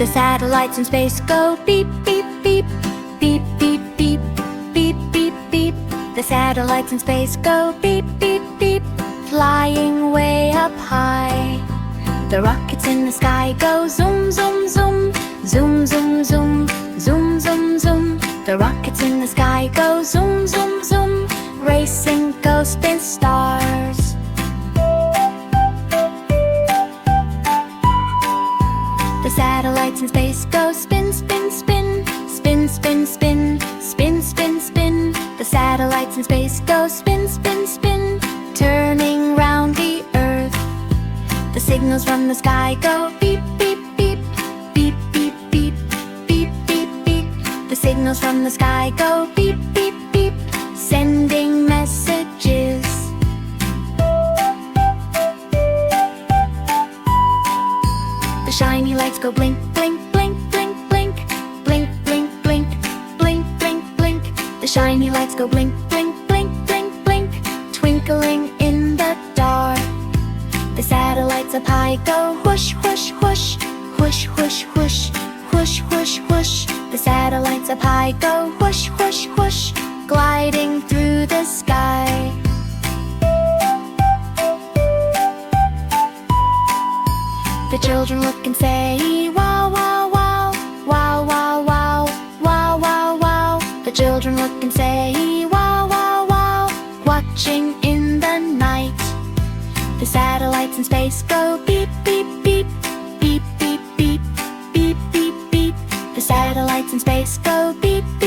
The satellites in space go beep, beep, beep, beep, beep, beep, beep, beep, beep. The satellites in space go beep, beep, beep, flying way up high. The rockets in the sky go zoom, zoom, zoom, zoom, zoom, zoom, zoom, zoom, zoom. The rockets in the sky go zoom, zoom, zoom, racing ghosts and stars. The satellites in space go spin, spin, spin, spin, spin, spin, spin, spin, spin. The satellites in space go spin, spin, spin, turning round the earth. The signals from the sky go beep, beep, beep, beep, beep, beep, beep, beep, beep. The signals from the sky go beep, beep, beep, sending messages. The shiny lights go blink, blink, blink, blink, blink, blink, blink, blink, blink, blink, blink. The shiny lights go blink, blink, blink, blink, blink, twinkling in the dark. The satellites up high go whoosh, whoosh, whoosh, whoosh, whoosh, whoosh, whoosh, whoosh, whoosh. The satellites up high go whoosh, whoosh, whoosh, gliding through the sky. The children look and say, wow, wow, wow, wow, wow, wow, wow, wow, wow. The children look and say, wow, wow, wow, watching in the night. The satellites in space go beep, beep, beep, beep, beep, beep, beep, beep, beep. The satellites in space go beep, beep.